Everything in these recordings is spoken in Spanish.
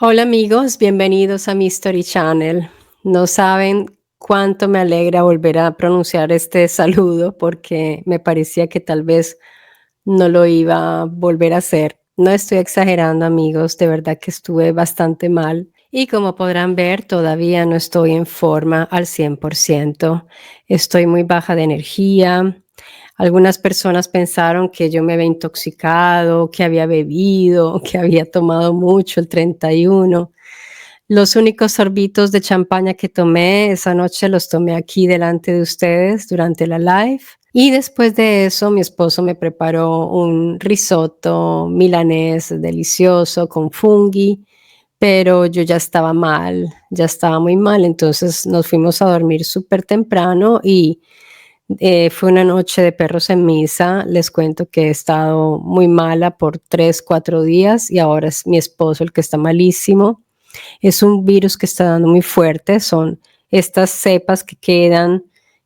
Hola amigos, bienvenidos a mi Story Channel. No saben cuánto me alegra volver a pronunciar este saludo porque me parecía que tal vez no lo iba a volver a hacer. No estoy exagerando amigos, de verdad que estuve bastante mal y como podrán ver todavía no estoy en forma al 100%. Estoy muy baja de energía. Algunas personas pensaron que yo me había intoxicado, que había bebido, que había tomado mucho el 31. Los únicos sorbitos de champaña que tomé esa noche los tomé aquí delante de ustedes durante la live. Y después de eso, mi esposo me preparó un risotto milanés delicioso con funghi, pero yo ya estaba mal, ya estaba muy mal. Entonces nos fuimos a dormir súper temprano y fue una noche de perros en misa. Les cuento que he estado muy mala por 3, 4 días y ahora es mi esposo el que está malísimo. Es un virus que está dando muy fuerte, son estas cepas que quedan,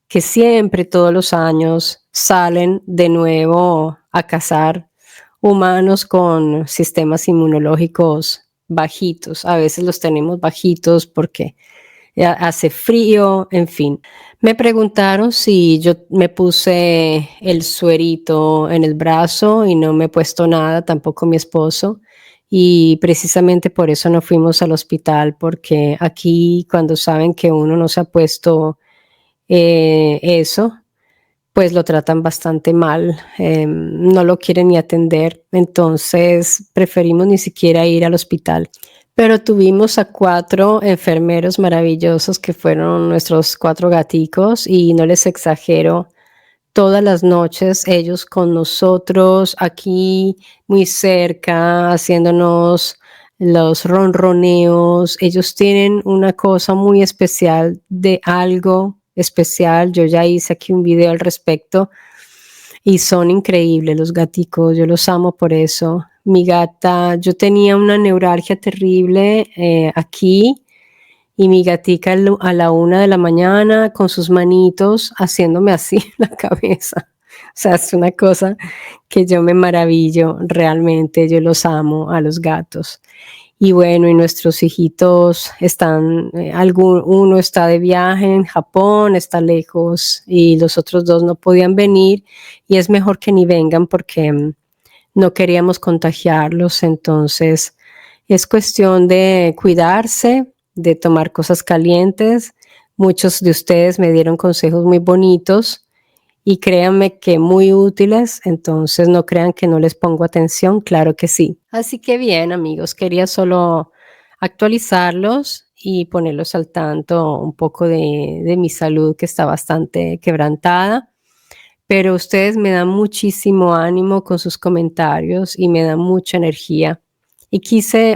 que siempre, todos los años, salen de nuevo a cazar humanos con sistemas inmunológicos bajitos. A veces los tenemos bajitos porque hace frío, en fin. Me preguntaron si yo me puse el suerito en el brazo y no me he puesto nada, tampoco mi esposo. Y precisamente por eso no fuimos al hospital, porque aquí cuando saben que uno no se ha puesto eso, pues lo tratan bastante mal, no lo quieren ni atender, entonces preferimos ni siquiera ir al hospital. Pero tuvimos a 4 enfermeros maravillosos que fueron nuestros 4 gaticos y no les exagero, todas las noches ellos con nosotros aquí muy cerca, haciéndonos los ronroneos. Ellos tienen una cosa muy especial de algo especial. Yo ya hice aquí un video al respecto y son increíbles los gaticos. Yo los amo por eso. Mi gata, yo tenía una neuralgia terrible aquí y mi gatica a la 1 de la mañana con sus manitos haciéndome así la cabeza. O sea, es una cosa que yo me maravillo realmente. Yo los amo a los gatos. Y bueno, y nuestros hijitos están, uno está de viaje en Japón, está lejos, y los otros 2 no podían venir, y es mejor que ni vengan porque no queríamos contagiarlos. Entonces, es cuestión de cuidarse, de tomar cosas calientes. Muchos de ustedes me dieron consejos muy bonitos y créanme que muy útiles, entonces no crean que no les pongo atención, claro que sí. Así que bien, amigos, quería solo actualizarlos y ponerlos al tanto un poco de mi salud que está bastante quebrantada, pero ustedes me dan muchísimo ánimo con sus comentarios y me dan mucha energía. Y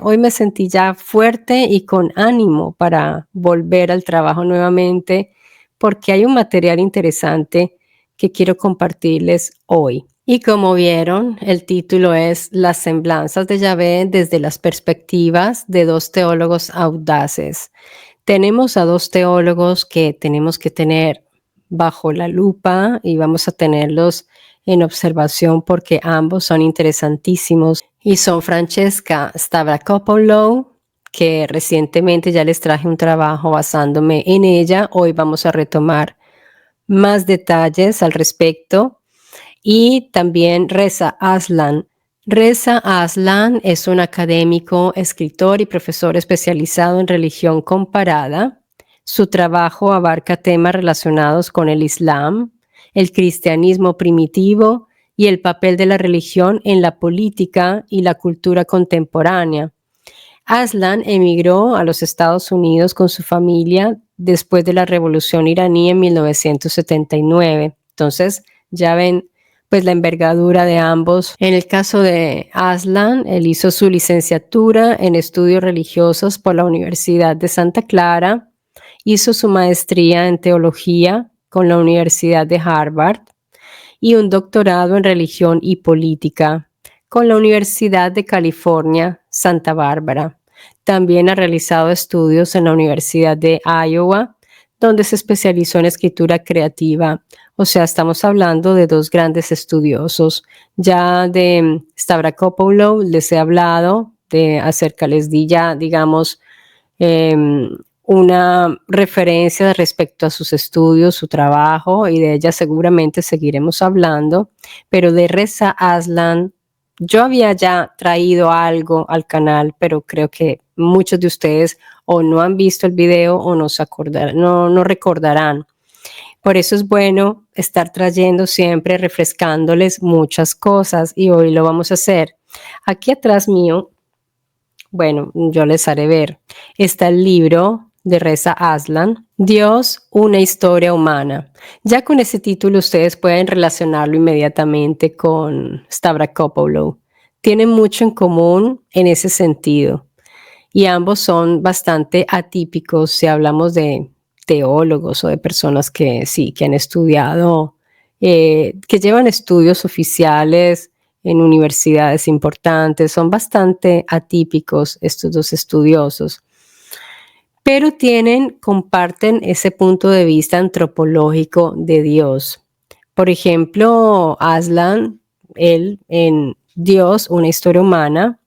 hoy me sentí ya fuerte y con ánimo para volver al trabajo nuevamente, porque hay un material interesante que quiero compartirles hoy. Y como vieron, el título es Las semblanzas de Yahvé desde las perspectivas de 2 teólogos audaces. Tenemos a 2 teólogos que tenemos que tener bajo la lupa y vamos a tenerlos en observación porque ambos son interesantísimos y son Francesca Stavrakopoulou, que recientemente ya les traje un trabajo basándome en ella. Hoy vamos a retomar más detalles al respecto. Y también Reza Aslan. Reza Aslan es un académico, escritor y profesor especializado en religión comparada. Su trabajo abarca temas relacionados con el Islam, el cristianismo primitivo y el papel de la religión en la política y la cultura contemporánea. Aslan emigró a los Estados Unidos con su familia después de la Revolución iraní en 1979. Entonces, ya ven pues la envergadura de ambos. En el caso de Aslan, él hizo su licenciatura en estudios religiosos por la Universidad de Santa Clara, hizo su maestría en teología con la Universidad de Harvard y un doctorado en religión y política con la Universidad de California, Santa Bárbara. También ha realizado estudios en la Universidad de Iowa, donde se especializó en escritura creativa. O sea, estamos hablando de 2 grandes estudiosos. Ya de Stavrakopoulou les he hablado, acerca, les di ya, digamos, una referencia respecto a sus estudios, su trabajo, y de ella seguramente seguiremos hablando, pero de Reza Aslan, yo había ya traído algo al canal, pero creo que muchos de ustedes o no han visto el video o no recordarán. Por eso es bueno estar trayendo siempre, refrescándoles muchas cosas, y hoy lo vamos a hacer. Aquí atrás mío, bueno, yo les haré ver, está el libro de Reza Aslan, Dios, una historia humana. Ya con ese título ustedes pueden relacionarlo inmediatamente con Stavrakopoulos. Tienen mucho en común en ese sentido, y ambos son bastante atípicos si hablamos de teólogos o de personas que sí, que han estudiado, que llevan estudios oficiales en universidades importantes. Son bastante atípicos estos dos estudiosos, pero comparten ese punto de vista antropológico de Dios. Por ejemplo, Aslan, él en Dios, una historia humana,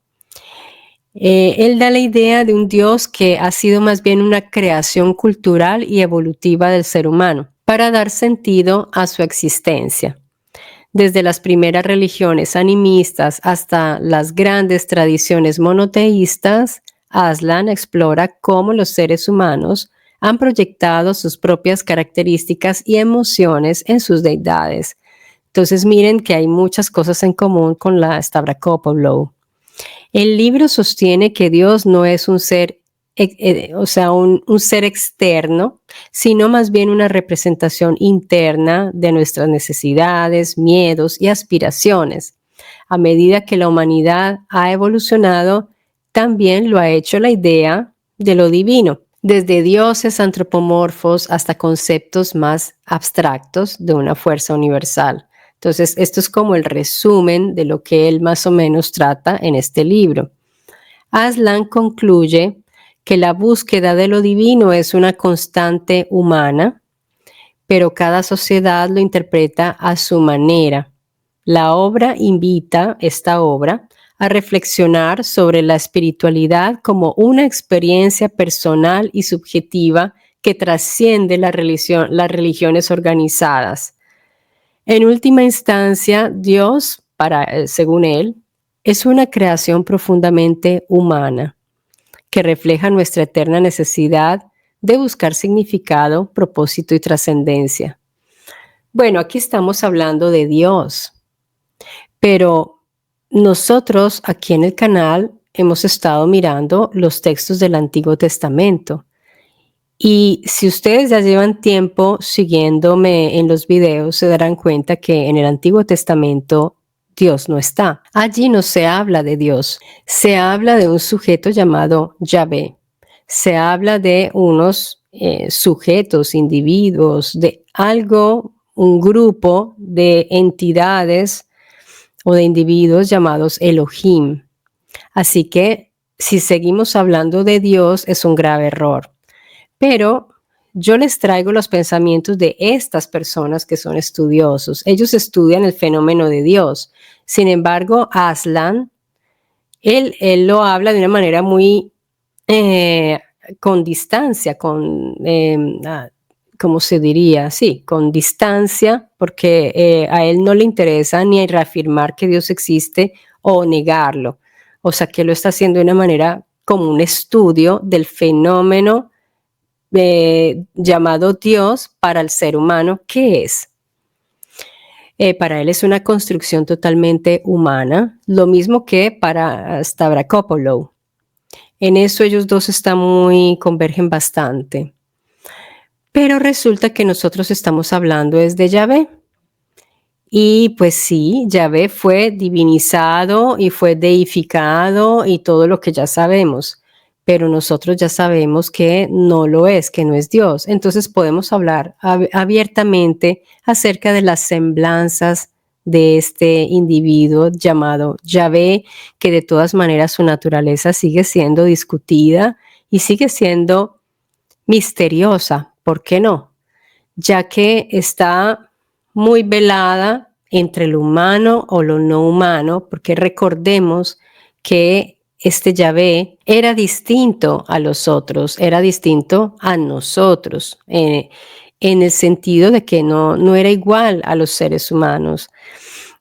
él da la idea de un Dios que ha sido más bien una creación cultural y evolutiva del ser humano para dar sentido a su existencia. Desde las primeras religiones animistas hasta las grandes tradiciones monoteístas, Aslan explora cómo los seres humanos han proyectado sus propias características y emociones en sus deidades. Entonces miren que hay muchas cosas en común con la Stavrakopoulos. El libro sostiene que Dios no es un ser, un ser externo, sino más bien una representación interna de nuestras necesidades, miedos y aspiraciones. A medida que la humanidad ha evolucionado, también lo ha hecho la idea de lo divino, desde dioses antropomorfos hasta conceptos más abstractos de una fuerza universal. Entonces, esto es como el resumen de lo que él más o menos trata en este libro. Aslan concluye que la búsqueda de lo divino es una constante humana, pero cada sociedad lo interpreta a su manera. La obra invita, esta obra, a reflexionar sobre la espiritualidad como una experiencia personal y subjetiva que trasciende las religiones organizadas. En última instancia, Dios, según él, es una creación profundamente humana que refleja nuestra eterna necesidad de buscar significado, propósito y trascendencia. Bueno, aquí estamos hablando de Dios, pero nosotros aquí en el canal hemos estado mirando los textos del Antiguo Testamento. Y si ustedes ya llevan tiempo siguiéndome en los videos, se darán cuenta que en el Antiguo Testamento Dios no está. Allí no se habla de Dios. Se habla de un sujeto llamado Yahvé. Se habla de unos sujetos, individuos, de algo, un grupo de entidades o de individuos llamados Elohim. Así que si seguimos hablando de Dios es un grave error. Pero yo les traigo los pensamientos de estas personas que son estudiosos. Ellos estudian el fenómeno de Dios. Sin embargo, Aslan, él lo habla de una manera muy con distancia, ¿cómo se diría? Sí, con distancia, porque a él no le interesa ni reafirmar que Dios existe o negarlo. O sea, que lo está haciendo de una manera como un estudio del fenómeno llamado Dios para el ser humano. ¿Qué es? Para él es una construcción totalmente humana, lo mismo que para Stavrakopoulos. En eso ellos dos convergen bastante. Pero resulta que nosotros estamos hablando de Yahvé. Y pues sí, Yahvé fue divinizado y fue deificado y todo lo que ya sabemos, pero nosotros ya sabemos que no lo es, que no es Dios. Entonces podemos hablar abiertamente acerca de las semblanzas de este individuo llamado Yahvé, que de todas maneras su naturaleza sigue siendo discutida y sigue siendo misteriosa. ¿Por qué no? Ya que está muy velada entre lo humano o lo no humano, porque recordemos que este Yahvé era distinto a los otros, era distinto a nosotros, en el sentido de que no era igual a los seres humanos.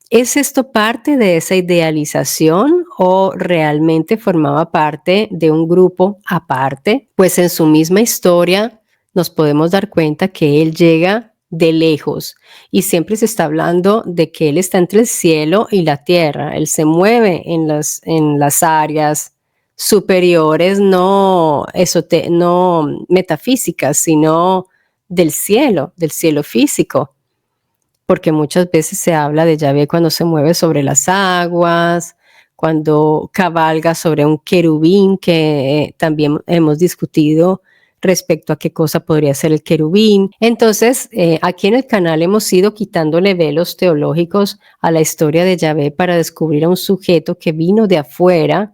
¿Es esto parte de esa idealización o realmente formaba parte de un grupo aparte? Pues en su misma historia nos podemos dar cuenta que él llega de lejos y siempre se está hablando de que él está entre el cielo y la tierra. Él se mueve en las áreas superiores, no metafísicas, sino del cielo físico, porque muchas veces se habla de Yahvé cuando se mueve sobre las aguas, cuando cabalga sobre un querubín, que también hemos discutido respecto a qué cosa podría ser el querubín. Entonces, aquí en el canal hemos ido quitándole velos teológicos a la historia de Yahvé para descubrir a un sujeto que vino de afuera,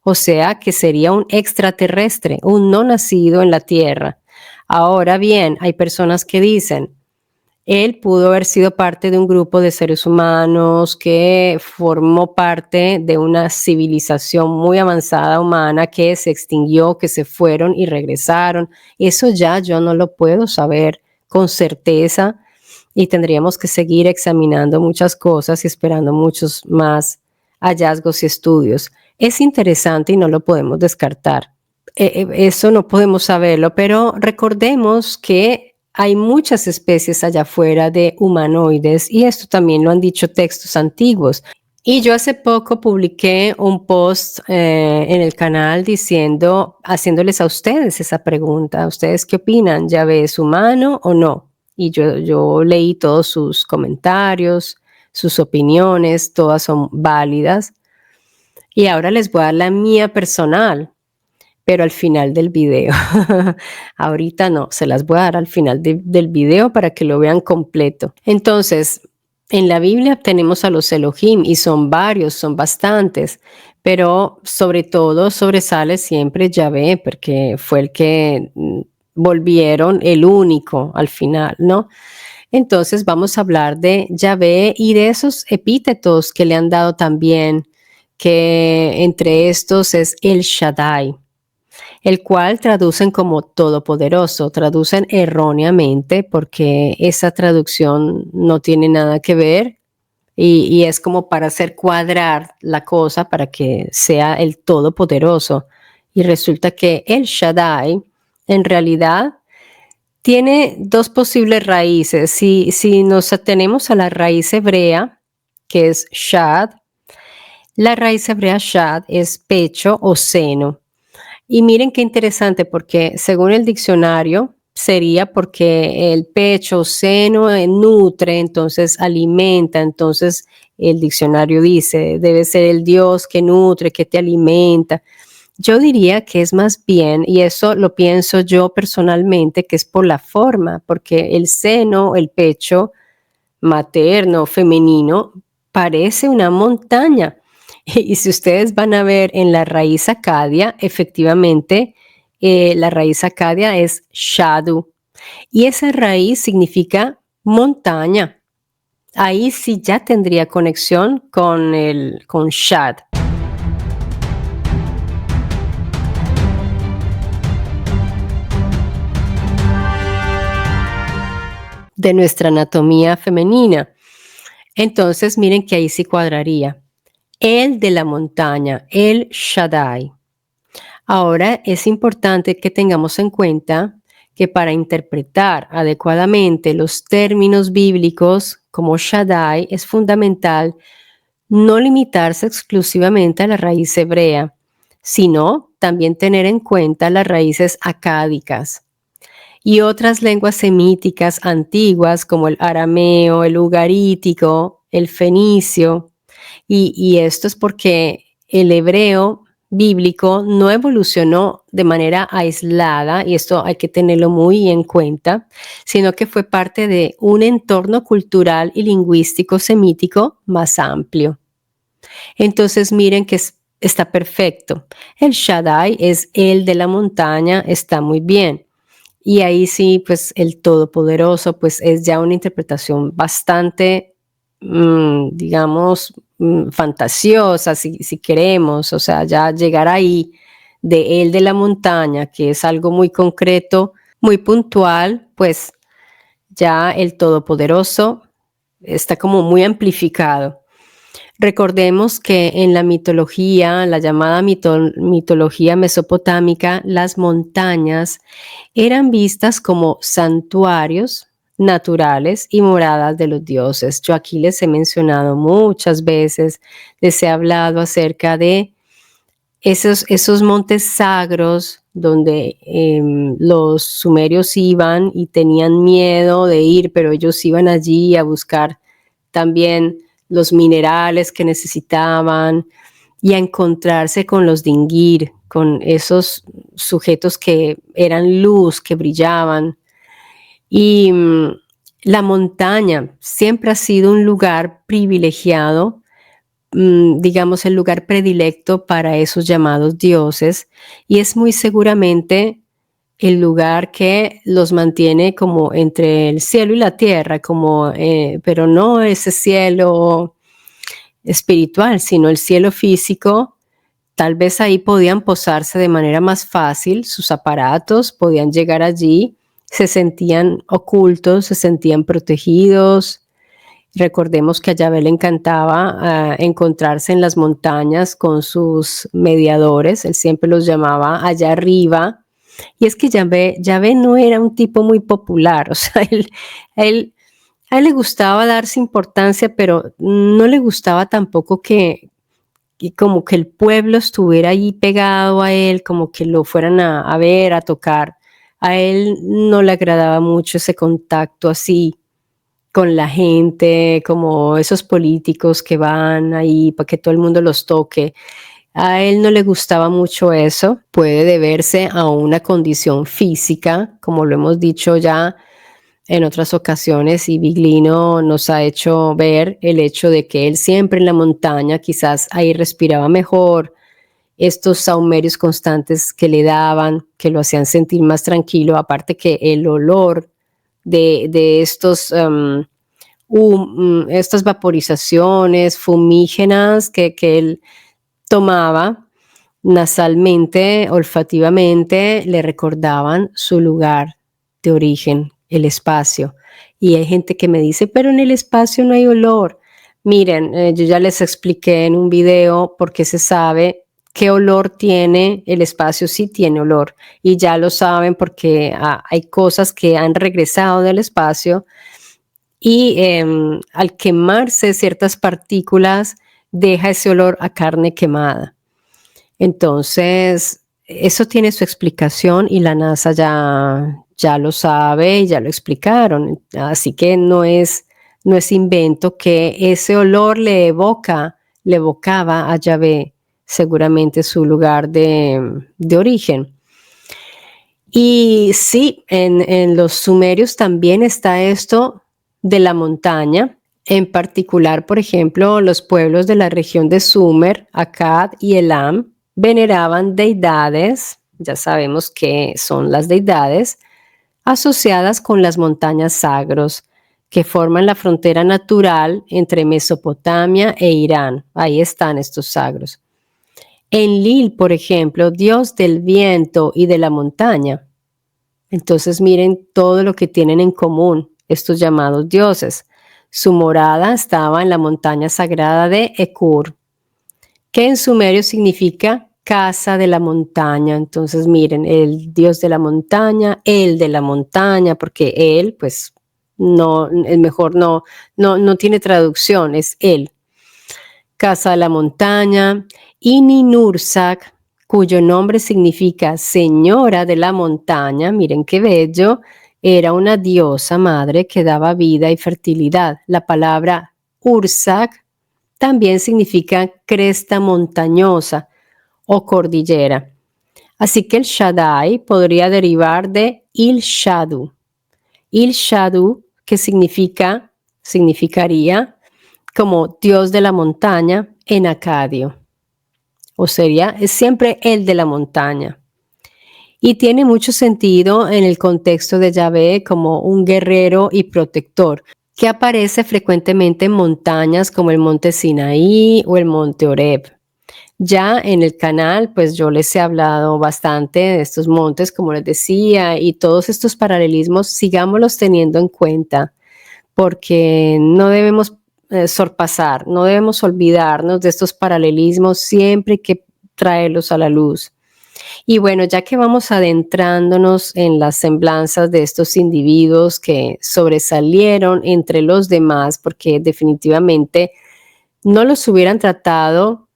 o sea, que sería un extraterrestre, un no nacido en la tierra. Ahora bien, hay personas que dicen, él pudo haber sido parte de un grupo de seres humanos que formó parte de una civilización muy avanzada humana que se extinguió, que se fueron y regresaron. Eso ya yo no lo puedo saber con certeza y tendríamos que seguir examinando muchas cosas y esperando muchos más hallazgos y estudios. Es interesante y no lo podemos descartar. Eso no podemos saberlo, pero recordemos que hay muchas especies allá afuera de humanoides y esto también lo han dicho textos antiguos. Y yo hace poco publiqué un post en el canal haciéndoles a ustedes esa pregunta. ¿Ustedes qué opinan? ¿Yahvé es humano o no? Y yo leí todos sus comentarios, sus opiniones, todas son válidas. Y ahora les voy a dar la mía personal, pero al final del video. Ahorita no, se las voy a dar al final del video para que lo vean completo. Entonces, en la Biblia tenemos a los Elohim y son varios, son bastantes, pero sobre todo sobresale siempre Yahvé, porque fue el que volvieron el único al final, ¿no? Entonces vamos a hablar de Yahvé y de esos epítetos que le han dado también, que entre estos es El Shaddai, el cual traducen como todopoderoso, traducen erróneamente porque esa traducción no tiene nada que ver y es como para hacer cuadrar la cosa para que sea el todopoderoso. Y resulta que el Shaddai en realidad tiene dos posibles raíces. Si nos atenemos a la raíz hebrea, que es Shad, la raíz hebrea Shad es pecho o seno. Y miren qué interesante, porque según el diccionario sería porque el pecho o seno nutre, entonces alimenta, entonces el diccionario dice, debe ser el Dios que nutre, que te alimenta. Yo diría que es más bien, y eso lo pienso yo personalmente, que es por la forma, porque el seno, el pecho materno, femenino, parece una montaña. Y si ustedes van a ver en la raíz acadia, efectivamente, la raíz acadia es shadu. Y esa raíz significa montaña. Ahí sí ya tendría conexión con shad. De nuestra anatomía femenina. Entonces, miren que ahí sí cuadraría. El de la montaña, el Shaddai. Ahora es importante que tengamos en cuenta que para interpretar adecuadamente los términos bíblicos como Shaddai es fundamental no limitarse exclusivamente a la raíz hebrea, sino también tener en cuenta las raíces acádicas y otras lenguas semíticas antiguas como el arameo, el ugarítico, el fenicio. Y esto es porque el hebreo bíblico no evolucionó de manera aislada, y esto hay que tenerlo muy en cuenta, sino que fue parte de un entorno cultural y lingüístico semítico más amplio. Entonces miren que está perfecto. El Shaddai es el de la montaña, está muy bien. Y ahí sí, pues el todopoderoso, pues es ya una interpretación bastante, digamos, fantasiosa, si queremos, o sea, ya llegar ahí de él de la montaña, que es algo muy concreto, muy puntual, pues ya el Todopoderoso está como muy amplificado. Recordemos que en la mitología, la llamada mitología mesopotámica, las montañas eran vistas como santuarios naturales y moradas de los dioses. Yo aquí les he mencionado muchas veces, les he hablado acerca de esos montes sagros donde los sumerios iban y tenían miedo de ir, pero ellos iban allí a buscar también los minerales que necesitaban y a encontrarse con los Dingir, con esos sujetos que eran luz, que brillaban. Y la montaña siempre ha sido un lugar privilegiado, digamos, el lugar predilecto para esos llamados dioses, y es muy seguramente el lugar que los mantiene como entre el cielo y la tierra, como, pero no ese cielo espiritual, sino el cielo físico. Tal vez ahí podían posarse de manera más fácil, sus aparatos podían llegar allí, se sentían ocultos, se sentían protegidos. Recordemos que a Yahvé le encantaba encontrarse en las montañas con sus mediadores, él siempre los llamaba allá arriba. Y es que Yahvé no era un tipo muy popular, o sea, a él le gustaba darse importancia, pero no le gustaba tampoco que como que el pueblo estuviera ahí pegado a él, como que lo fueran a ver, a tocar. A él no le agradaba mucho ese contacto así con la gente, como esos políticos que van ahí para que todo el mundo los toque. A él no le gustaba mucho eso. Puede deberse a una condición física, como lo hemos dicho ya en otras ocasiones, y Biglino nos ha hecho ver el hecho de que él siempre en la montaña, quizás ahí respiraba mejor, estos sahumerios constantes que le daban, que lo hacían sentir más tranquilo, aparte que el olor de estas vaporizaciones fumígenas que él tomaba nasalmente, olfativamente, le recordaban su lugar de origen, el espacio. Y hay gente que me dice, pero en el espacio no hay olor. Miren, yo ya les expliqué en un video por qué se sabe qué olor tiene el espacio, sí tiene olor. Y ya lo saben porque hay cosas que han regresado del espacio y al quemarse ciertas partículas deja ese olor a carne quemada. Entonces, eso tiene su explicación y la NASA ya lo sabe y ya lo explicaron. Así que no es invento que ese olor le evocaba a Yahvé, seguramente su lugar de origen. Y sí, en los sumerios también está esto de la montaña. En particular, por ejemplo, los pueblos de la región de Sumer, Akkad y Elam, veneraban deidades, ya sabemos que son las deidades, asociadas con las montañas sagros, que forman la frontera natural entre Mesopotamia e Irán. Ahí están estos sagros. Enlil, por ejemplo, dios del viento y de la montaña. Entonces miren todo lo que tienen en común estos llamados dioses. Su morada estaba en la montaña sagrada de Ekur, que en sumerio significa casa de la montaña. Entonces miren, el dios de la montaña, el de la montaña, porque él, pues, no, el mejor no tiene traducción, es él. Casa de la montaña, Ininursak, cuyo nombre significa señora de la montaña, miren qué bello, era una diosa madre que daba vida y fertilidad. La palabra Ursak también significa cresta montañosa o cordillera. Así que el Shaddai podría derivar de Il Shadu. Il Shadu, que significaría como Dios de la montaña en acadio. O sería, es siempre el de la montaña. Y tiene mucho sentido en el contexto de Yahvé como un guerrero y protector. que aparece frecuentemente en montañas como el monte Sinaí o el monte Horeb. Ya en el canal, pues yo les he hablado bastante de estos montes, como les decía, y todos estos paralelismos, sigámoslos teniendo en cuenta, porque no debemos sorpasar, no debemos olvidarnos de estos paralelismos, siempre hay que traerlos a la luz. Y bueno, ya que vamos adentrándonos en las semblanzas de estos individuos que sobresalieron entre los demás, porque definitivamente no los hubieran tratado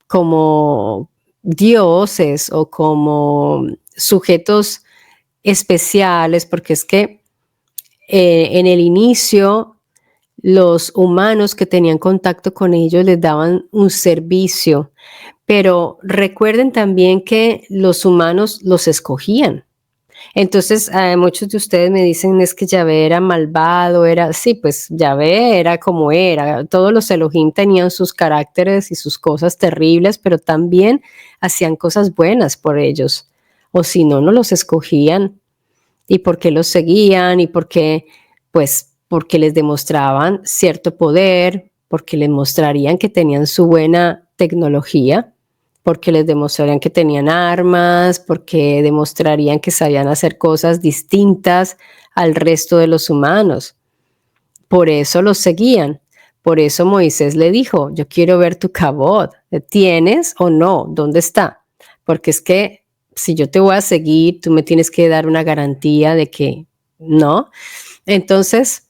como dioses o como sujetos especiales, porque es que en el inicio los humanos que tenían contacto con ellos les daban un servicio, pero recuerden también que los humanos los escogían. Entonces, muchos de ustedes me dicen, es que Yahvé era malvado, era, sí, pues Yahvé era como era. Todos los Elohim tenían sus caracteres y sus cosas terribles, pero también hacían cosas buenas por ellos. O si no, no los escogían. ¿Y por qué los seguían? Y por qué, pues, porque les demostraban cierto poder, porque les mostrarían que tenían su buena tecnología, porque les demostrarían que tenían armas, porque demostrarían que sabían hacer cosas distintas al resto de los humanos. Por eso los seguían. Por eso Moisés le dijo, yo quiero ver tu kabod. ¿Tienes o no? ¿Dónde está? Porque es que si yo te voy a seguir, tú me tienes que dar una garantía de que no. Entonces,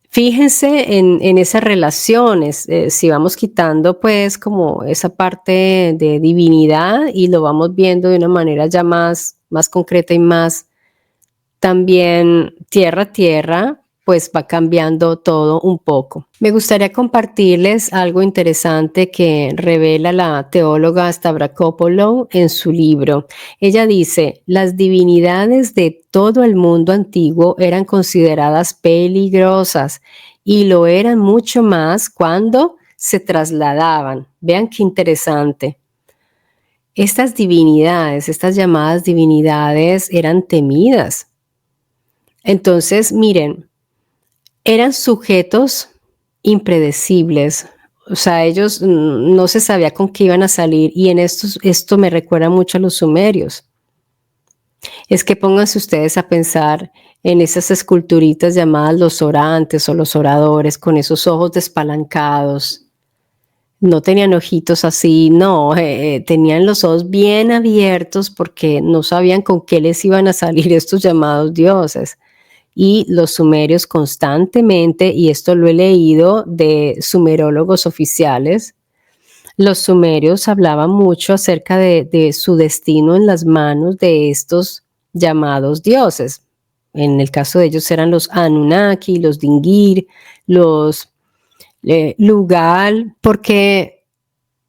fíjense en esas relaciones, si vamos quitando pues como esa parte de divinidad y lo vamos viendo de una manera ya más concreta y más también tierra a tierra, pues va cambiando todo un poco. Me gustaría compartirles algo interesante que revela la teóloga Stavrakopoulos en su libro. Ella dice, las divinidades de todo el mundo antiguo eran consideradas peligrosas y lo eran mucho más cuando se trasladaban. Vean qué interesante. Estas divinidades, estas llamadas divinidades eran temidas. Entonces, miren, eran sujetos impredecibles. O sea, ellos no se sabía con qué iban a salir y en esto me recuerda mucho a los sumerios. Es que pónganse ustedes a pensar en esas esculturitas llamadas los orantes o los oradores con esos ojos despalancados. No tenían ojitos así, no, tenían los ojos bien abiertos porque no sabían con qué les iban a salir estos llamados dioses. Y los sumerios constantemente, y esto lo he leído de sumerólogos oficiales, los sumerios hablaban mucho acerca de su destino en las manos de estos llamados dioses. En el caso de ellos eran los Anunnaki, los Dingir, los Lugal, porque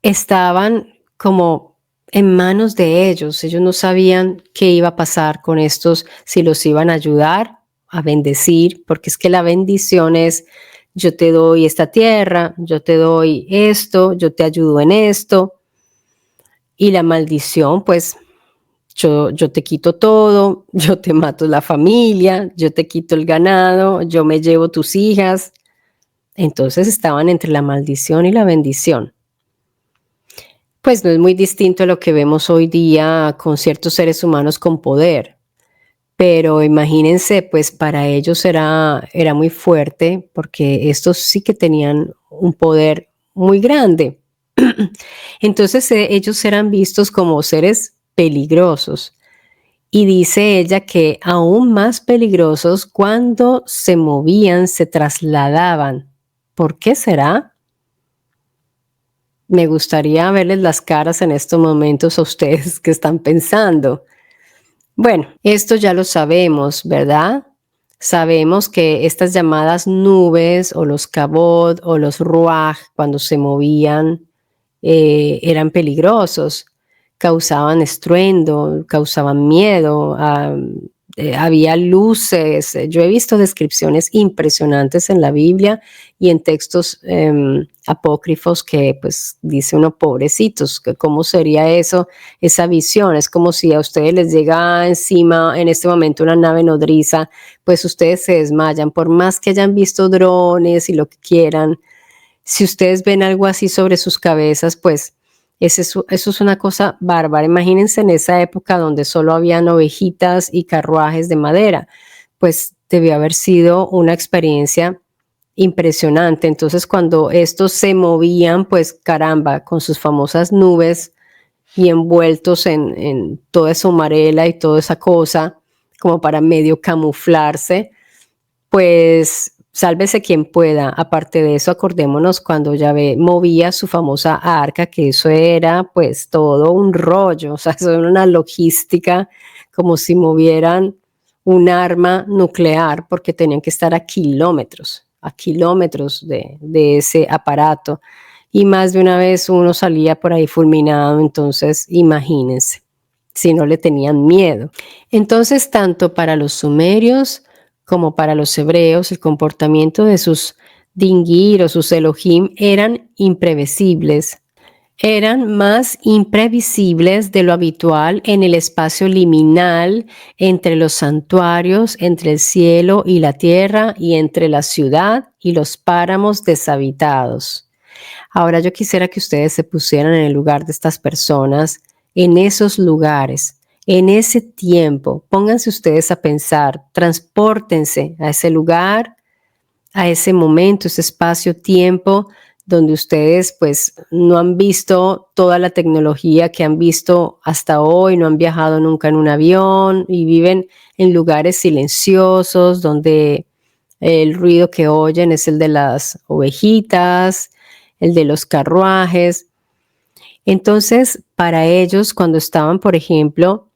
estaban como en manos de ellos. Ellos no sabían qué iba a pasar con estos, si los iban a ayudar, a bendecir, porque es que la bendición es, yo te doy esta tierra, yo te doy esto, yo te ayudo en esto. Y la maldición, pues yo te quito todo, yo te mato la familia, yo te quito el ganado, yo me llevo tus hijas. Entonces estaban entre la maldición y la bendición. Pues no es muy distinto a lo que vemos hoy día con ciertos seres humanos con poder. Pero imagínense, pues para ellos era muy fuerte porque estos sí que tenían un poder muy grande. Entonces ellos eran vistos como seres peligrosos. Y dice ella que aún más peligrosos cuando se movían, se trasladaban. ¿Por qué será? Me gustaría verles las caras en estos momentos a ustedes que están pensando. Bueno, esto ya lo sabemos, ¿verdad? Sabemos que estas llamadas nubes o los kabod o los ruaj, cuando se movían, eran peligrosos, causaban estruendo, causaban miedo, había luces. Yo he visto descripciones impresionantes en la Biblia y en textos apócrifos que pues dice uno, pobrecitos, que cómo sería eso, esa visión. Es como si a ustedes les llega encima en este momento una nave nodriza, pues ustedes se desmayan, por más que hayan visto drones y lo que quieran. Si ustedes ven algo así sobre sus cabezas, pues eso es una cosa bárbara. Imagínense en esa época donde solo habían ovejitas y carruajes de madera, pues debió haber sido una experiencia impresionante. Entonces, cuando estos se movían, pues caramba, con sus famosas nubes y envueltos en toda esa humarela y toda esa cosa, como para medio camuflarse, pues sálvese quien pueda. Aparte de eso, acordémonos cuando Yahvé movía su famosa arca, que eso era pues todo un rollo, o sea, eso era una logística como si movieran un arma nuclear, porque tenían que estar a kilómetros de ese aparato. Y más de una vez uno salía por ahí fulminado, entonces imagínense, si no le tenían miedo. Entonces, tanto para los sumerios como para los hebreos, el comportamiento de sus dingir o sus Elohim eran imprevisibles. Eran más imprevisibles de lo habitual en el espacio liminal entre los santuarios, entre el cielo y la tierra, y entre la ciudad y los páramos deshabitados. Ahora yo quisiera que ustedes se pusieran en el lugar de estas personas, en esos lugares, en ese tiempo. Pónganse ustedes a pensar, transpórtense a ese lugar, a ese momento, ese espacio-tiempo donde ustedes pues no han visto toda la tecnología que han visto hasta hoy, no han viajado nunca en un avión y viven en lugares silenciosos donde el ruido que oyen es el de las ovejitas, el de los carruajes. Entonces, para ellos, cuando estaban, por ejemplo,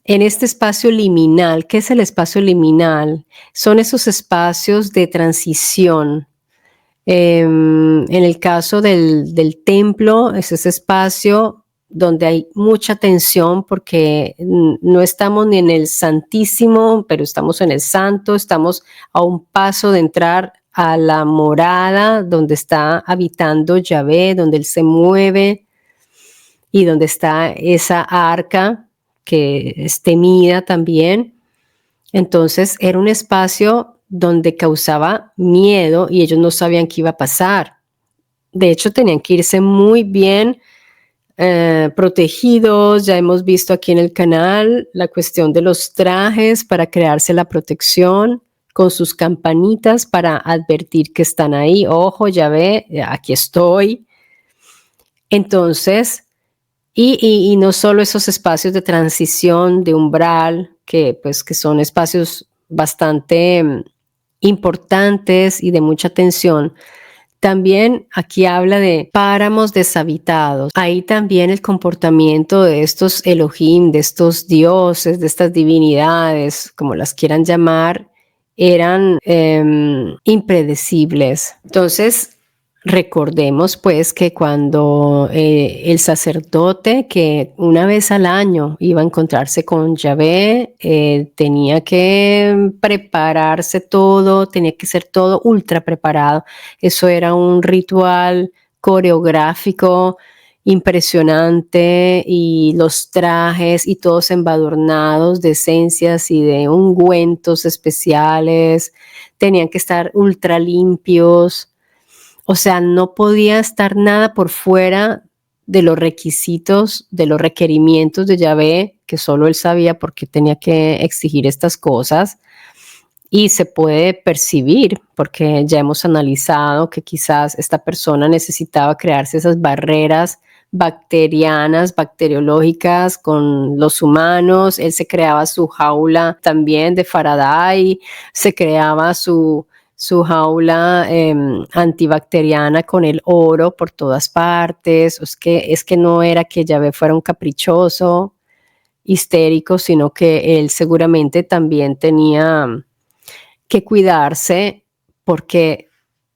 en este espacio liminal, ¿qué es el espacio liminal? Son esos espacios de transición. En el caso del templo, es ese espacio donde hay mucha tensión porque no estamos ni en el Santísimo, pero estamos en el Santo, estamos a un paso de entrar a la morada donde está habitando Yahvé, donde Él se mueve y donde está esa arca que es temida también. Entonces era un espacio donde causaba miedo y ellos no sabían qué iba a pasar. De hecho, tenían que irse muy bien protegidos. Ya hemos visto aquí en el canal la cuestión de los trajes para crearse la protección con sus campanitas para advertir que están ahí. Ojo, ya ve, aquí estoy. Entonces, y no solo esos espacios de transición, de umbral, que son espacios bastante importantes y de mucha tensión. También aquí habla de páramos deshabitados. Ahí también el comportamiento de estos Elohim, de estos dioses, de estas divinidades, como las quieran llamar, eran impredecibles. Entonces, recordemos pues que cuando el sacerdote que una vez al año iba a encontrarse con Yahvé, tenía que prepararse todo, tenía que ser todo ultra preparado. Eso era un ritual coreográfico impresionante y los trajes y todos embadurnados de esencias y de ungüentos especiales, tenían que estar ultra limpios. O sea, no podía estar nada por fuera de los requisitos, de los requerimientos de Yahvé, que solo él sabía por qué tenía que exigir estas cosas. Y se puede percibir, porque ya hemos analizado que quizás esta persona necesitaba crearse esas barreras bacterianas, bacteriológicas con los humanos. Él se creaba su jaula también de Faraday, se creaba su jaula antibacteriana con el oro por todas partes. Es que no era que Yahvé fuera un caprichoso, histérico, sino que él seguramente también tenía que cuidarse porque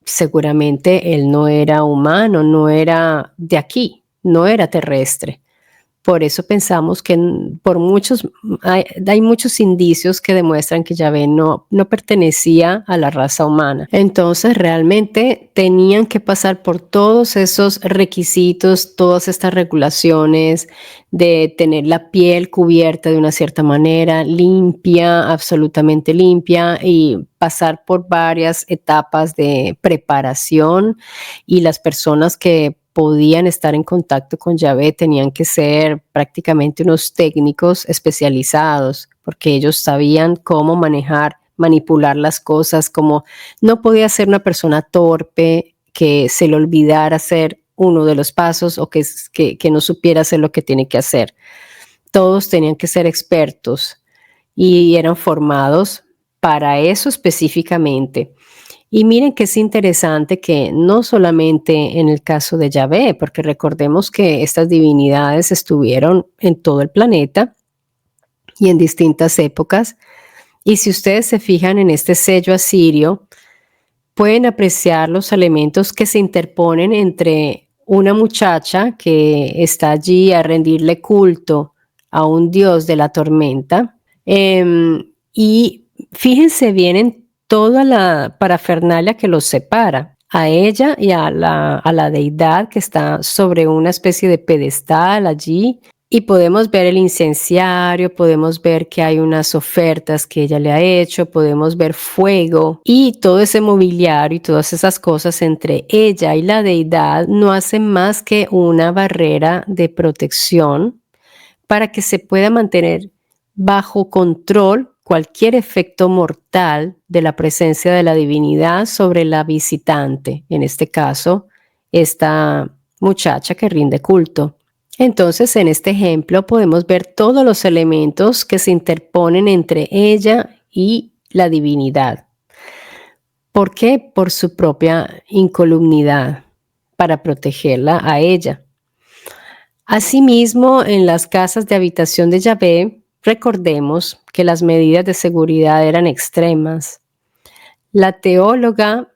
seguramente él no era humano, no era de aquí, no era terrestre. Por eso pensamos que hay muchos indicios que demuestran que Yahvé no pertenecía a la raza humana. Entonces realmente tenían que pasar por todos esos requisitos, todas estas regulaciones de tener la piel cubierta de una cierta manera, limpia, absolutamente limpia, y pasar por varias etapas de preparación, y las personas que podían estar en contacto con Yahvé tenían que ser prácticamente unos técnicos especializados, porque ellos sabían cómo manejar, manipular las cosas, como no podía ser una persona torpe que se le olvidara hacer uno de los pasos o que no supiera hacer lo que tiene que hacer. Todos tenían que ser expertos y eran formados para eso específicamente. Y miren que es interesante que no solamente en el caso de Yahvé, porque recordemos que estas divinidades estuvieron en todo el planeta y en distintas épocas. Y si ustedes se fijan en este sello asirio, pueden apreciar los elementos que se interponen entre una muchacha que está allí a rendirle culto a un dios de la tormenta. Y fíjense bien en toda la parafernalia que los separa, a ella y a la deidad que está sobre una especie de pedestal allí. Y podemos ver el incenciario, podemos ver que hay unas ofertas que ella le ha hecho, podemos ver fuego, y todo ese mobiliario y todas esas cosas entre ella y la deidad no hacen más que una barrera de protección para que se pueda mantener bajo control cualquier efecto mortal de la presencia de la divinidad sobre la visitante, en este caso, esta muchacha que rinde culto. Entonces, en este ejemplo podemos ver todos los elementos que se interponen entre ella y la divinidad. ¿Por qué? Por su propia incolumnidad, para protegerla a ella. Asimismo, en las casas de habitación de Yahvé, recordemos que las medidas de seguridad eran extremas. La teóloga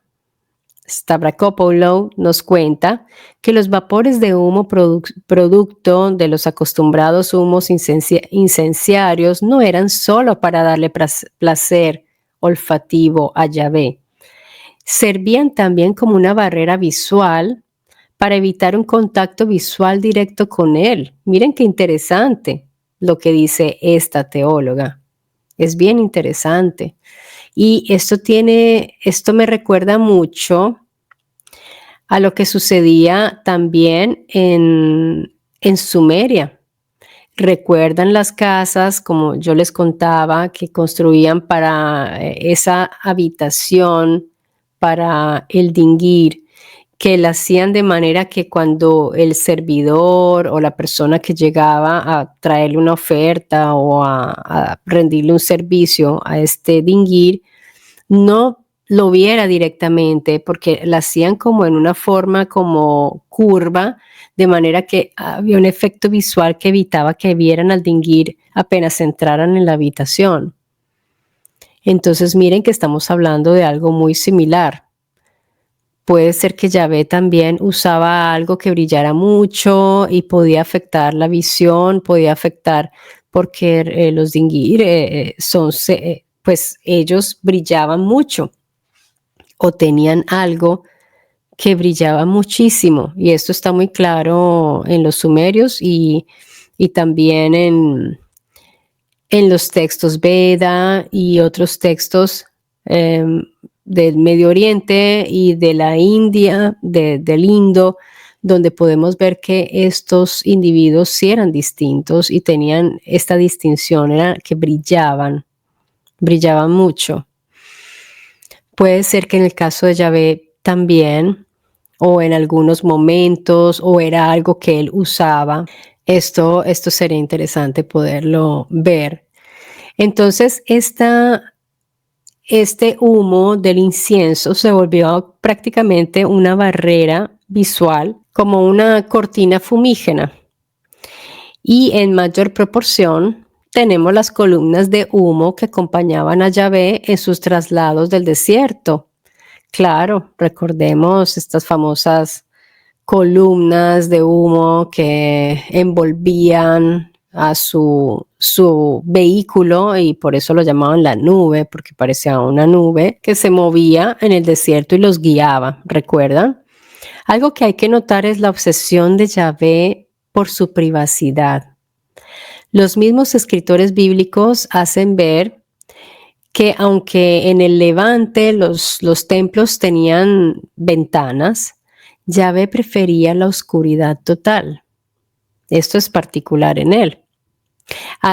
Stavrakopoulou nos cuenta que los vapores de humo producto de los acostumbrados humos incenciarios no eran solo para darle placer olfativo a Yahvé, servían también como una barrera visual para evitar un contacto visual directo con él. Miren qué interesante lo que dice esta teóloga. Es bien interesante. Y esto me recuerda mucho a lo que sucedía también en Sumeria. ¿Recuerdan las casas, como yo les contaba, que construían para esa habitación, para el dingir, que la hacían de manera que cuando el servidor o la persona que llegaba a traerle una oferta o a rendirle un servicio a este dingir, no lo viera directamente, porque la hacían como en una forma como curva, de manera que había un efecto visual que evitaba que vieran al dingir apenas entraran en la habitación. Entonces miren que estamos hablando de algo muy similar. Puede ser que Yahvé también usaba algo que brillara mucho y podía afectar la visión, podía afectar porque los dingir pues ellos brillaban mucho o tenían algo que brillaba muchísimo, y esto está muy claro en los sumerios y también en los textos Veda y otros textos del Medio Oriente y de la India, del Indo, donde podemos ver que estos individuos sí eran distintos y tenían esta distinción, era que brillaban mucho. Puede ser que en el caso de Yahvé también, o en algunos momentos, o era algo que él usaba. Esto sería interesante poderlo ver. Entonces, este humo del incienso se volvió prácticamente una barrera visual, como una cortina fumígena. Y en mayor proporción tenemos las columnas de humo que acompañaban a Yahvé en sus traslados del desierto. Claro, recordemos estas famosas columnas de humo que envolvían a su vehículo y por eso lo llamaban la nube, porque parecía una nube que se movía en el desierto y los guiaba, ¿recuerdan? Algo que hay que notar es la obsesión de Yahvé por su privacidad. Los mismos escritores bíblicos hacen ver que aunque en el Levante los templos tenían ventanas, Yahvé prefería la oscuridad total. Esto es particular en él.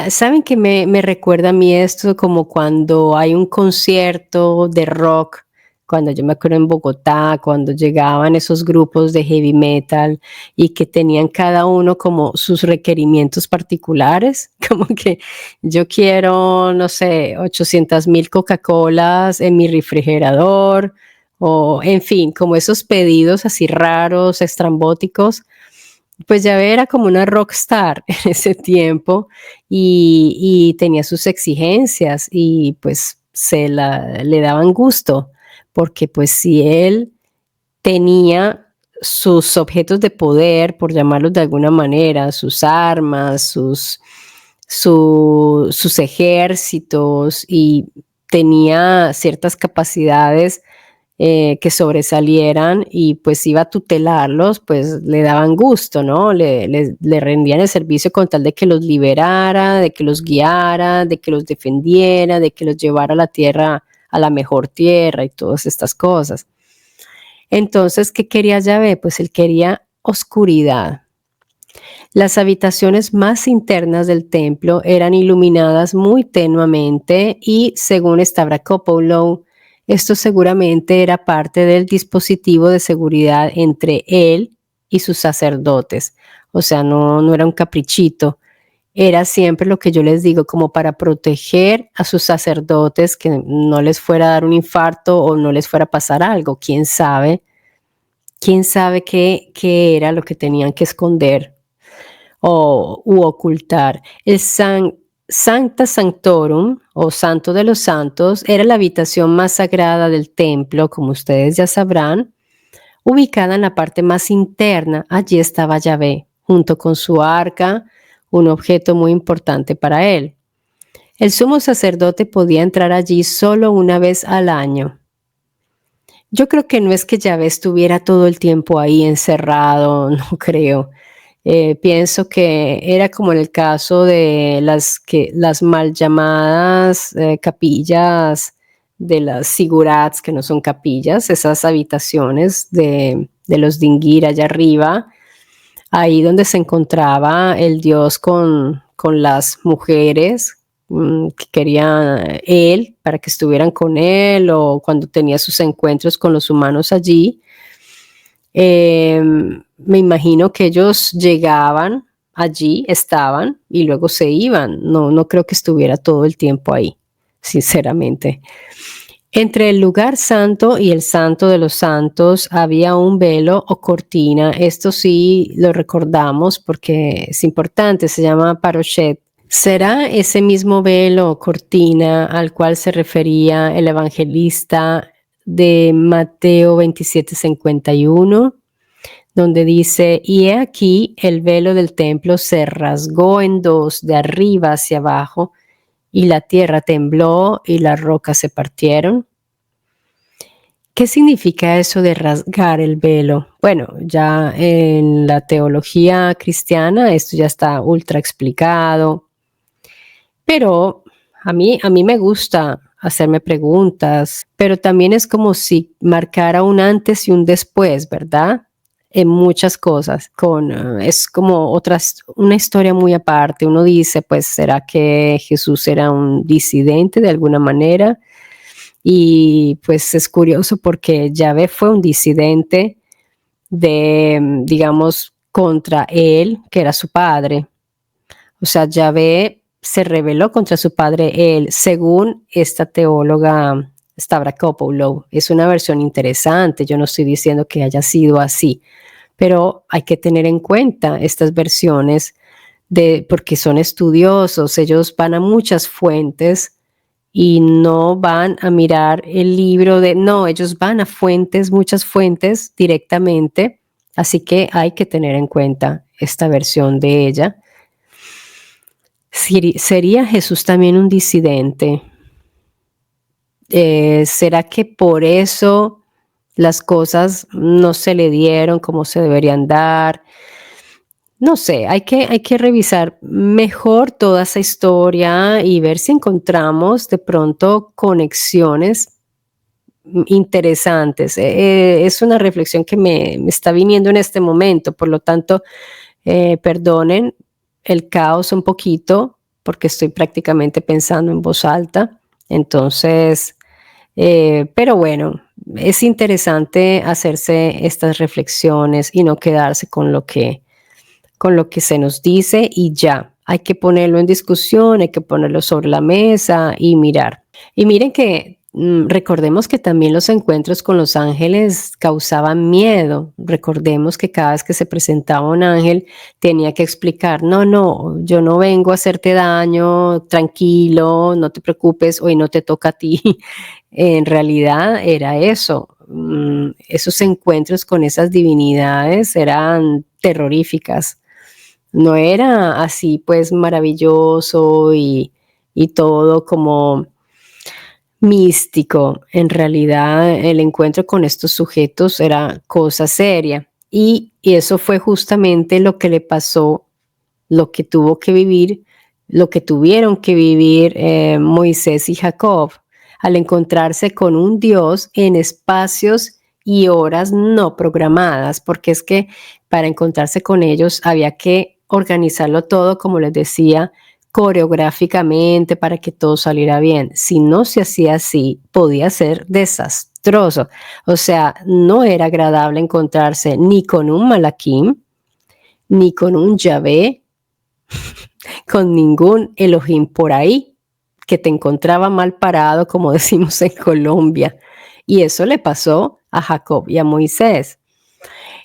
¿Saben que me recuerda a mí esto como cuando hay un concierto de rock? Cuando yo me acuerdo en Bogotá, cuando llegaban esos grupos de heavy metal y que tenían cada uno como sus requerimientos particulares, como que yo quiero, no sé, 800,000 Coca-Colas en mi refrigerador, o en fin, como esos pedidos así raros, estrambóticos. Pues ya era como una rockstar en ese tiempo y tenía sus exigencias y pues le daban gusto, porque pues si él tenía sus objetos de poder, por llamarlos de alguna manera, sus armas, sus ejércitos y tenía ciertas capacidades que sobresalieran y pues iba a tutelarlos, pues le daban gusto, ¿no? Le rendían el servicio con tal de que los liberara, de que los guiara, de que los defendiera, de que los llevara a la tierra, a la mejor tierra y todas estas cosas. Entonces, ¿qué quería Yahvé? Pues él quería oscuridad. Las habitaciones más internas del templo eran iluminadas muy tenuamente y, según Stavrakopoulos, esto seguramente era parte del dispositivo de seguridad entre él y sus sacerdotes. O sea, no era un caprichito. Era siempre lo que yo les digo, como para proteger a sus sacerdotes, que no les fuera a dar un infarto o no les fuera a pasar algo. Quién sabe qué era lo que tenían que esconder u ocultar. El Sancta Sanctorum, o Santo de los Santos, era la habitación más sagrada del templo, como ustedes ya sabrán, ubicada en la parte más interna. Allí estaba Yahvé, junto con su arca, un objeto muy importante para él. El sumo sacerdote podía entrar allí solo una vez al año. Yo creo que no es que Yahvé estuviera todo el tiempo ahí encerrado, no creo. Pienso que era como en el caso de las mal llamadas capillas de las sigurats, que no son capillas, esas habitaciones de los dingir allá arriba, ahí donde se encontraba el dios con las mujeres que quería él, para que estuvieran con él, o cuando tenía sus encuentros con los humanos allí. Me imagino que ellos llegaban allí, estaban y luego se iban. No creo que estuviera todo el tiempo ahí, sinceramente. Entre el lugar santo y el santo de los santos había un velo o cortina. Esto sí lo recordamos porque es importante, se llama parochet. ¿Será ese mismo velo o cortina al cual se refería el evangelista de Mateo 27:51, donde dice: y he aquí el velo del templo se rasgó en dos de arriba hacia abajo, y la tierra tembló y las rocas se partieron? ¿Qué significa eso de rasgar el velo? Bueno, ya en la teología cristiana esto ya está ultra explicado, pero a mí me gusta hacerme preguntas, pero también es como si marcara un antes y un después, ¿verdad? En muchas cosas, es como una historia muy aparte. Uno dice, pues, ¿será que Jesús era un disidente de alguna manera? Y pues es curioso porque Yahvé fue un disidente digamos, contra él, que era su padre. O sea, Yahvé se rebeló contra su padre él, según esta teóloga Stavrakopoulos. Es una versión interesante, yo no estoy diciendo que haya sido así, pero hay que tener en cuenta estas versiones porque son estudiosos, ellos van a muchas fuentes y no van a mirar el libro no, ellos van a fuentes, muchas fuentes directamente Así que hay que tener en cuenta esta versión de ella. ¿Sería Jesús también un disidente? ¿Será que por eso las cosas no se le dieron como se deberían dar? No sé, hay que revisar mejor toda esa historia y ver si encontramos de pronto conexiones interesantes. Es una reflexión que me está viniendo en este momento, por lo tanto, perdonen el caos un poquito, porque estoy prácticamente pensando en voz alta. Entonces, pero bueno, es interesante hacerse estas reflexiones y no quedarse con lo que se nos dice y ya. Hay que ponerlo en discusión, hay que ponerlo sobre la mesa y mirar. Y miren que recordemos que también los encuentros con los ángeles causaban miedo. Recordemos que cada vez que se presentaba un ángel tenía que explicar, no, no, yo no vengo a hacerte daño, tranquilo, no te preocupes, hoy no te toca a ti. En realidad era eso. Esos encuentros con esas divinidades eran terroríficas. No era así pues maravilloso y todo como místico. En realidad el encuentro con estos sujetos era cosa seria y eso fue justamente lo que le pasó, lo que tuvo que vivir, lo que tuvieron que vivir Moisés y Jacob al encontrarse con un Dios en espacios y horas no programadas, porque es que para encontrarse con ellos había que organizarlo todo, como les decía, coreográficamente para que todo saliera bien. Si no se hacía así, podía ser desastroso. O sea, no era agradable encontrarse ni con un Malaquim, ni con un Yahvé, con ningún Elohim por ahí que te encontraba mal parado, como decimos en Colombia. Y eso le pasó a Jacob y a Moisés.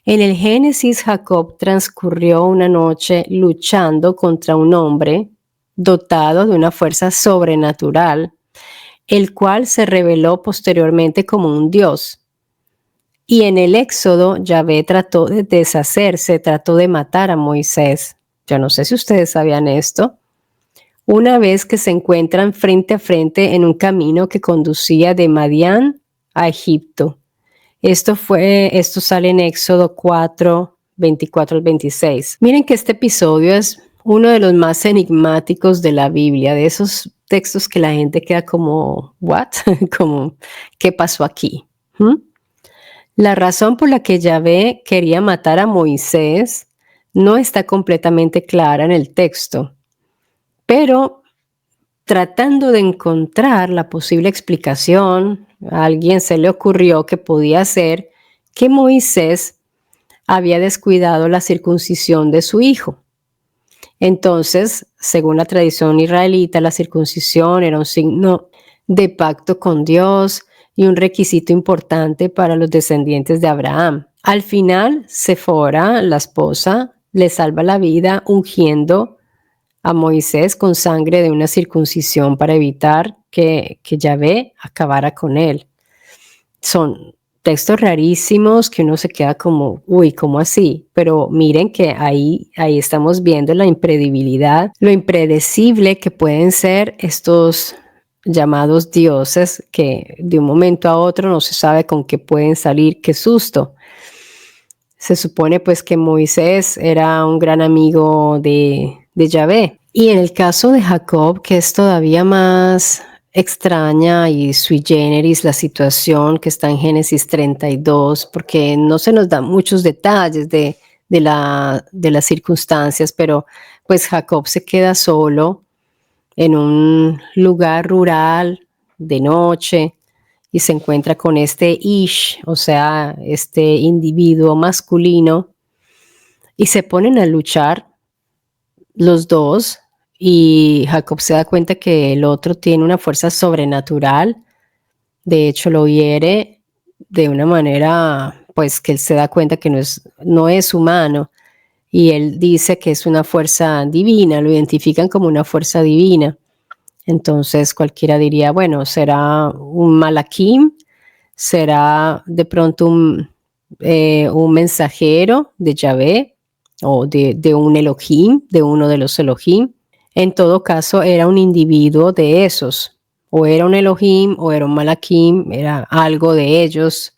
En el Génesis, Jacob transcurrió una noche luchando contra un hombre dotado de una fuerza sobrenatural, el cual se reveló posteriormente como un dios. Y en el Éxodo, Yahvé trató de deshacerse, trató de matar a Moisés. Yo no sé si ustedes sabían esto. Una vez que se encuentran frente a frente en un camino que conducía de Madián a Egipto. Esto sale en Éxodo 4, 24 al 26. Miren que este episodio es uno de los más enigmáticos de la Biblia, de esos textos que la gente queda como, ¿what? Como, ¿qué pasó aquí? ¿Mm? La razón por la que Yahvé quería matar a Moisés no está completamente clara en el texto, pero tratando de encontrar la posible explicación, a alguien se le ocurrió que podía ser que Moisés había descuidado la circuncisión de su hijo. Entonces, según la tradición israelita, la circuncisión era un signo de pacto con Dios y un requisito importante para los descendientes de Abraham. Al final, Sefora, la esposa, le salva la vida ungiendo a Moisés con sangre de una circuncisión para evitar que Yahvé acabara con él. Son textos rarísimos que uno se queda como, uy, ¿cómo así? Pero miren que ahí estamos viendo la imprevisibilidad, lo impredecible que pueden ser estos llamados dioses que de un momento a otro no se sabe con qué pueden salir, qué susto. Se supone pues que Moisés era un gran amigo de Yahvé. Y en el caso de Jacob, que es todavía más extraña y sui generis la situación que está en Génesis 32, porque no se nos dan muchos detalles de las circunstancias, pero pues Jacob se queda solo en un lugar rural de noche y se encuentra con este Ish, o sea, este individuo masculino, y se ponen a luchar los dos y Jacob se da cuenta que el otro tiene una fuerza sobrenatural. De hecho, lo hiere de una manera, pues que él se da cuenta que no es humano y él dice que es una fuerza divina, lo identifican como una fuerza divina. Entonces cualquiera diría, bueno, será un malaquim, será de pronto un mensajero de Yahvé o de un Elohim, de uno de los Elohim. En todo caso, era un individuo de esos. O era un Elohim o era un Malakim, era algo de ellos.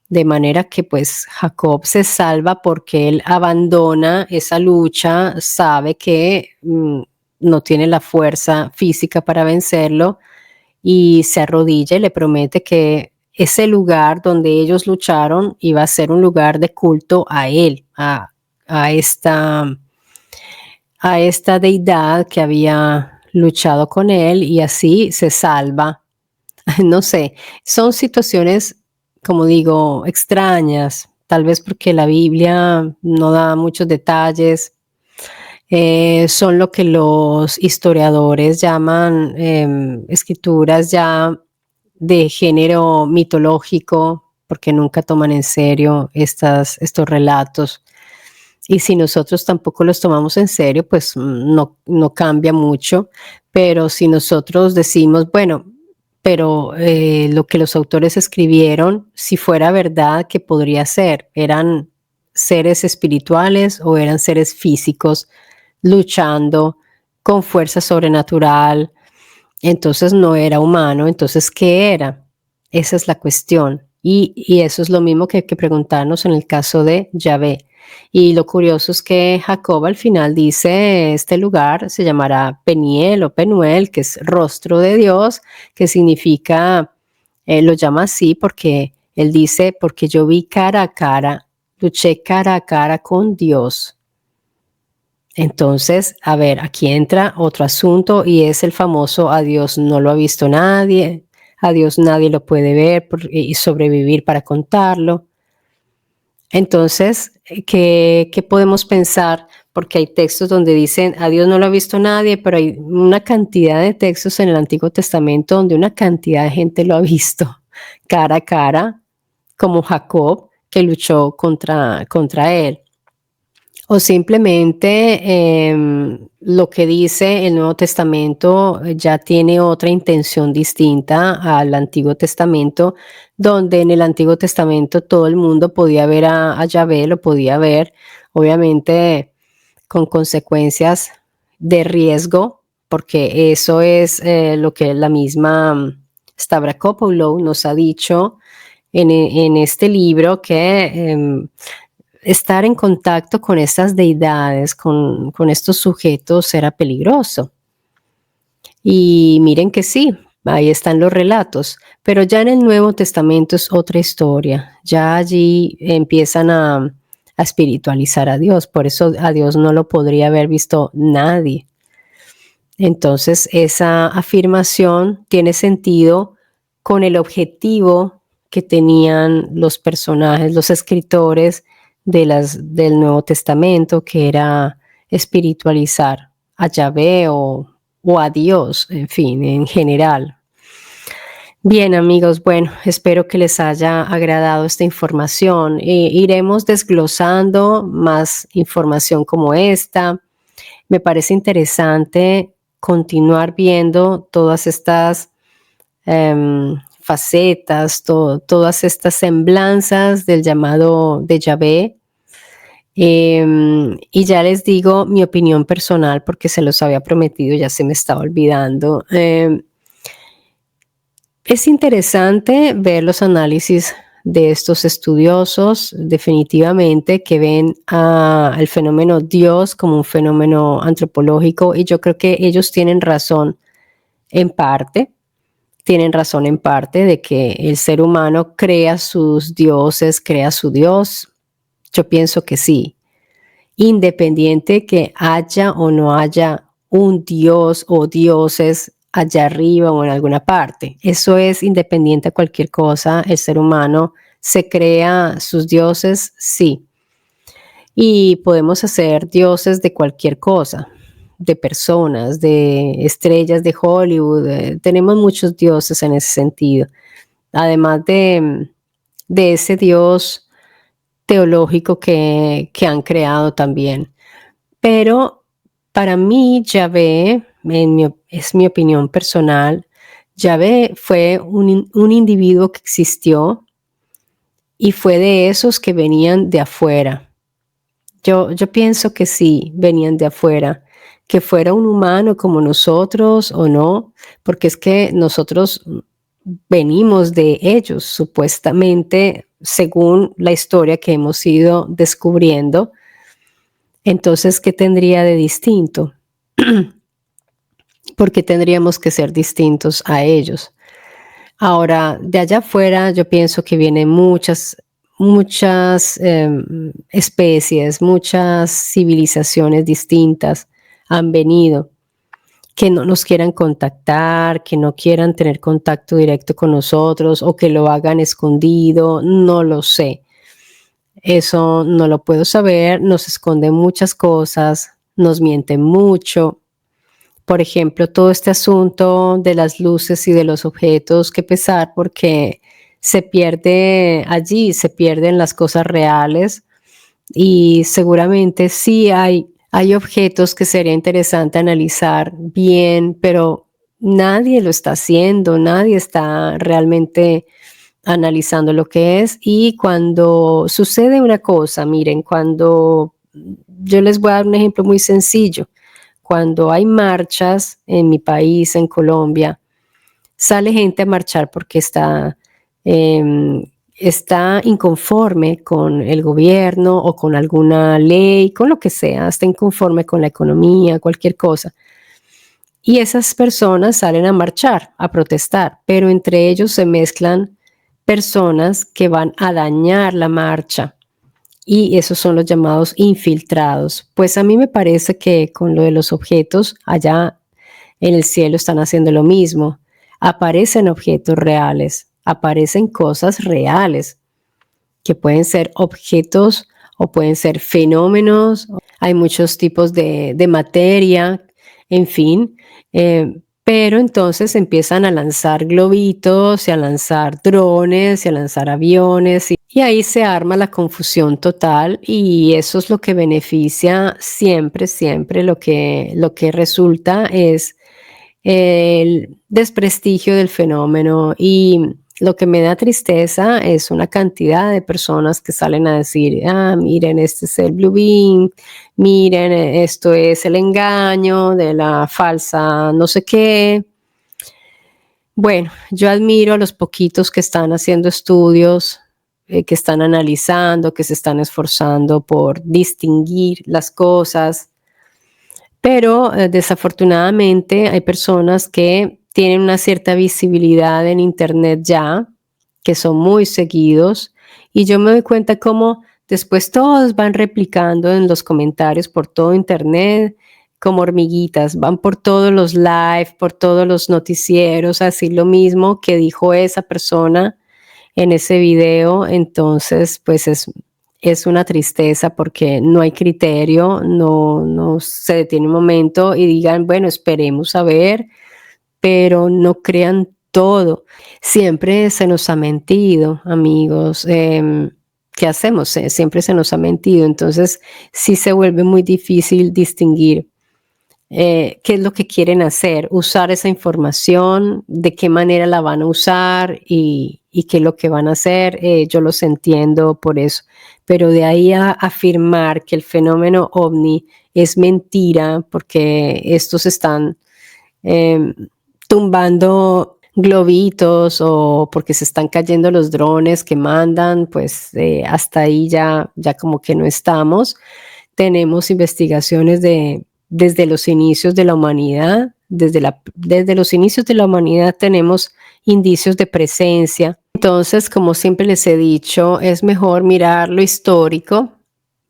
De manera que pues Jacob se salva porque él abandona esa lucha, sabe que no tiene la fuerza física para vencerlo y se arrodilla y le promete que ese lugar donde ellos lucharon iba a ser un lugar de culto a él, a esta, a esta deidad que había luchado con él y así se salva. No sé, son situaciones, como digo, extrañas, tal vez porque la Biblia no da muchos detalles. Son lo que los historiadores llaman escrituras ya de género mitológico, porque nunca toman en serio estos relatos. Y si nosotros tampoco los tomamos en serio, pues no cambia mucho. Pero si nosotros decimos, bueno, pero lo que los autores escribieron, si fuera verdad, ¿qué podría ser? ¿Eran seres espirituales o eran seres físicos luchando con fuerza sobrenatural? Entonces no era humano, entonces ¿qué era? Esa es la cuestión. Y eso es lo mismo que hay que preguntarnos en el caso de Yahvé. Y lo curioso es que Jacob al final dice, este lugar se llamará Peniel o Penuel, que es rostro de Dios, que significa, lo llama así porque él dice, porque yo vi cara a cara, luché cara a cara con Dios. Entonces, a ver, aquí entra otro asunto y es el famoso a Dios no lo ha visto nadie, a Dios nadie lo puede ver y sobrevivir para contarlo. Entonces, ¿qué podemos pensar? Porque hay textos donde dicen a Dios no lo ha visto nadie, pero hay una cantidad de textos en el Antiguo Testamento donde una cantidad de gente lo ha visto cara a cara, como Jacob, que luchó contra él. O simplemente lo que dice el Nuevo Testamento ya tiene otra intención distinta al Antiguo Testamento, donde en el Antiguo Testamento todo el mundo podía ver a Yahvé, lo podía ver, obviamente con consecuencias de riesgo, porque eso es lo que la misma Stavrakopoulos nos ha dicho en este libro, que estar en contacto con estas deidades, con estos sujetos, era peligroso. Y miren que sí, ahí están los relatos, pero ya en el Nuevo Testamento es otra historia. Ya allí empiezan a espiritualizar a Dios, por eso a Dios no lo podría haber visto nadie. Entonces, esa afirmación tiene sentido con el objetivo que tenían los personajes, los escritores del Nuevo Testamento, que era espiritualizar a Yahvé o a Dios, en fin, en general. Bien, amigos, bueno, espero que les haya agradado esta información. Iremos desglosando más información como esta. Me parece interesante continuar viendo todas estas facetas, todas estas semblanzas del llamado de Yahvé. Y ya les digo mi opinión personal porque se los había prometido, ya se me estaba olvidando. Es interesante ver los análisis de estos estudiosos, definitivamente, que ven al fenómeno Dios como un fenómeno antropológico, y yo creo que ellos tienen razón en parte de que el ser humano crea sus dioses, crea su Dios. Yo pienso que sí, independiente que haya o no haya un Dios o dioses allá arriba o en alguna parte. Eso es independiente a cualquier cosa. El ser humano se crea sus dioses, sí. Y podemos hacer dioses de cualquier cosa, de personas, de estrellas de Hollywood. Tenemos muchos dioses en ese sentido. Además de ese Dios teológico que han creado también. Pero para mí, Yahvé, es mi opinión personal, Yahvé fue un individuo que existió y fue de esos que venían de afuera. Yo pienso que sí, venían de afuera, que fuera un humano como nosotros o no, porque es que nosotros venimos de ellos, supuestamente, según la historia que hemos ido descubriendo. Entonces, ¿qué tendría de distinto? Porque tendríamos que ser distintos a ellos. Ahora, de allá afuera, yo pienso que vienen muchas especies, muchas civilizaciones distintas han venido, que no nos quieran contactar, que no quieran tener contacto directo con nosotros o que lo hagan escondido, no lo sé. Eso no lo puedo saber, nos esconden muchas cosas, nos mienten mucho. Por ejemplo, todo este asunto de las luces y de los objetos, qué pesar, porque se pierde allí, se pierden las cosas reales y seguramente sí hay objetos que sería interesante analizar bien, pero nadie lo está haciendo, nadie está realmente analizando lo que es. Y cuando sucede una cosa, miren, cuando yo les voy a dar un ejemplo muy sencillo. Cuando hay marchas en mi país, en Colombia, sale gente a marchar porque em, está inconforme con el gobierno o con alguna ley, con lo que sea, está inconforme con la economía, cualquier cosa. Y esas personas salen a marchar, a protestar, pero entre ellos se mezclan personas que van a dañar la marcha y esos son los llamados infiltrados. Pues a mí me parece que con lo de los objetos allá en el cielo están haciendo lo mismo. Aparecen objetos reales, aparecen cosas reales, que pueden ser objetos o pueden ser fenómenos. Hay muchos tipos de materia, en fin. Pero entonces empiezan a lanzar globitos y a lanzar drones y a lanzar aviones y ahí se arma la confusión total y eso es lo que beneficia siempre, siempre lo que resulta es el desprestigio del fenómeno y lo que me da tristeza es una cantidad de personas que salen a decir, ah, miren, este es el Blue Beam, miren, esto es el engaño de la falsa no sé qué. Bueno, yo admiro a los poquitos que están haciendo estudios, que están analizando, que se están esforzando por distinguir las cosas, pero desafortunadamente hay personas que tienen una cierta visibilidad en Internet ya, que son muy seguidos, y yo me doy cuenta cómo después todos van replicando en los comentarios por todo Internet como hormiguitas, van por todos los live, por todos los noticieros, así lo mismo que dijo esa persona en ese video, entonces pues es una tristeza porque no hay criterio, no se detiene un momento y digan, bueno, esperemos a ver, pero no crean todo. Siempre se nos ha mentido, amigos. ¿Qué hacemos? Siempre se nos ha mentido. Entonces, sí se vuelve muy difícil distinguir qué es lo que quieren hacer, usar esa información, de qué manera la van a usar y qué es lo que van a hacer. Yo los entiendo por eso. Pero de ahí a afirmar que el fenómeno ovni es mentira, porque estos están em, tumbando globitos o porque se están cayendo los drones que mandan, pues hasta ahí ya como que no estamos. Tenemos investigaciones desde los inicios de la humanidad, desde los inicios de la humanidad tenemos indicios de presencia. Entonces, como siempre les he dicho, es mejor mirar lo histórico,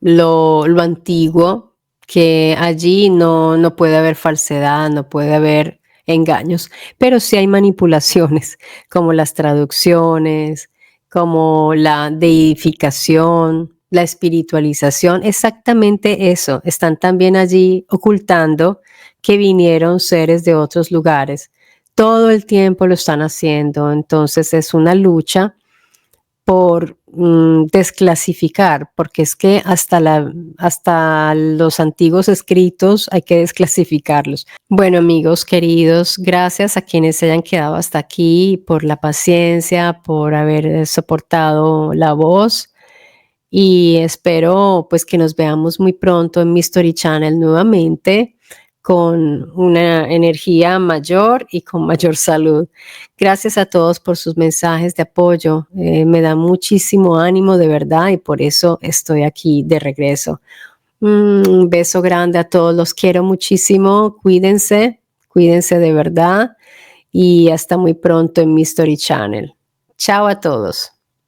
lo antiguo, que allí no puede haber falsedad, no puede haber engaños, pero sí hay manipulaciones, como las traducciones, como la deificación, la espiritualización, exactamente eso. Están también allí ocultando que vinieron seres de otros lugares. Todo el tiempo lo están haciendo, entonces es una lucha por desclasificar, porque es que hasta los antiguos escritos hay que desclasificarlos. Bueno, amigos queridos, gracias a quienes se hayan quedado hasta aquí por la paciencia, por haber soportado la voz. Y espero pues que nos veamos muy pronto en Mystery Channel nuevamente con una energía mayor y con mayor salud. Gracias a todos por sus mensajes de apoyo. Me da muchísimo ánimo de verdad y por eso estoy aquí de regreso. Un beso grande a todos. Los quiero muchísimo. Cuídense, cuídense de verdad y hasta muy pronto en Mystery Channel. Chao a todos.